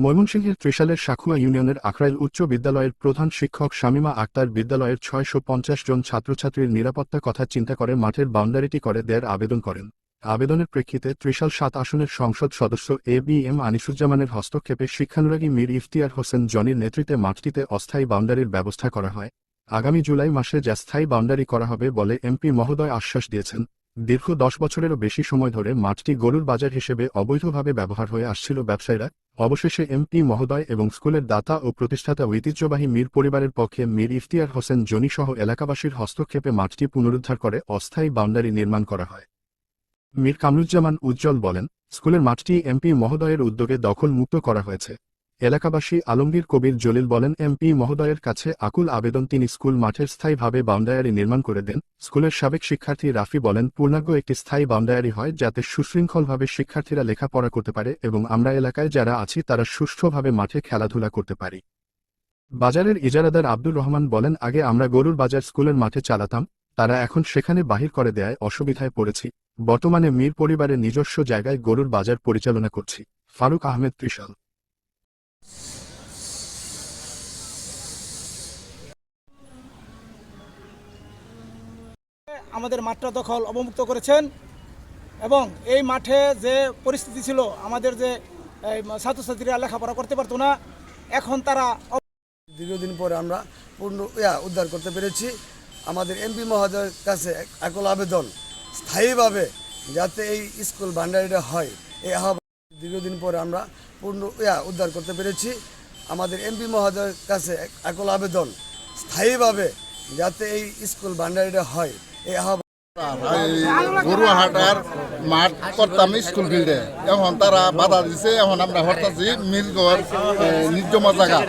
ময়মনসিংহের ত্রিশালের সাঁকুয়া ইউনিয়নের আখড়াইল উচ্চ বিদ্যালয়ের প্রধান শিক্ষক শামীমা আক্তার বিদ্যালয়ের ৬৫০ জন ছাত্রছাত্রীর নিরাপত্তার কথা চিন্তা করে মাঠের বাউন্ডারিটি করে দেয়ার আবেদন করেন। আবেদনের প্রেক্ষিতে ত্রিশাল ৭ আসনের সংসদ সদস্য এ.বি.এম. আনিসুজ্জামানের হস্তক্ষেপে শিক্ষানুরাগী মীর ইফতিয়ার হোসেন জনির নেতৃত্বে মাঠটিতে অস্থায়ী বাউন্ডারির ব্যবস্থা করা হয়। আগামী জুলাই মাসে যা স্থায়ী বাউন্ডারি করা হবে বলে এমপি মহোদয় আশ্বাস দিয়েছেন। দীর্ঘ ১০ বছরেরও বেশি সময় ধরে মাঠটি গরুর বাজার হিসেবে অবৈধভাবে ব্যবহার হয়ে আসছিল ব্যবসায়ীরা। অবশেষে এমপি মহোদয় এবং স্কুলের দাতা ও প্রতিষ্ঠাতা ঐতিহ্যবাহী মীর পরিবারের পক্ষে মীর ইফতিয়ার হোসেন জনি সহ এলাকাবাসীর হস্তক্ষেপে মাঠটি পুনরুদ্ধার করে অস্থায়ী বাউন্ডারি নির্মাণ করা হয়। মীর কামরুজ্জামান উজ্জ্বল বলেন, স্কুলের মাঠটি এমপি মহোদয়ের উদ্যোগে দখল মুক্ত করা হয়েছে। এলাকাবাসী আলমগীর কবির জলিল বলেন, এমপি মহোদয়ের কাছে আকুল আবেদন তিনি স্কুল মাঠের স্থায়ীভাবে বাউন্ডারি নির্মাণ করে দেন। স্কুলের সাবেক শিক্ষার্থী রাফি বলেন, পূর্ণাঙ্গ একটি স্থায়ী বাউন্ডারি হয় যাতে সুশৃঙ্খলভাবে শিক্ষার্থীরা লেখাপড়া করতে পারে এবং আমরা এলাকায় যারা আছি তারা সুষ্ঠুভাবে মাঠে খেলাধুলা করতে পারি। বাজারের ইজারাদার আব্দুর রহমান বলেন, আগে আমরা গরুর বাজার স্কুলের মাঠে চালাতাম, তারা এখন সেখানে বাহির করে দেয়ায় অসুবিধায় পড়েছি। বর্তমানে মীর পরিবারের নিজস্ব জায়গায় গরুর বাজার পরিচালনা করছি। ফারুক আহমেদ, ত্রিশাল। আমাদের মাঠটা দখল অবমুক্ত করেছেন এবং এই মাঠে যে পরিস্থিতি ছিল, আমাদের যে ছাত্রছাত্রীরা লেখাপড়া করতে পারতো না, এখন তারা দীর্ঘদিন পরে আমরা পূর্ণ উদ্ধার করতে পেরেছি। আমাদের এমপি মহোদয়ের কাছে একল আবেদন স্থায়ীভাবে যাতে এই স্কুল বাউন্ডারিটা হয়, এই আহ্বান। দীর্ঘদিন পরে আমরা পূর্ণ উদ্ধার করতে পেরেছি। আমাদের এমপি মহোদয়ের কাছে একল আবেদন স্থায়ীভাবে যাতে এই স্কুল বাউন্ডারিটা হয়, এই আহ্বান। গরুহাটার মাঠ করতাম স্কুল ফিল্ডে, এখন তারা বাধা দিছে, এখন আমরা হরতাছি মিলগড় নির্জমা জায়গা।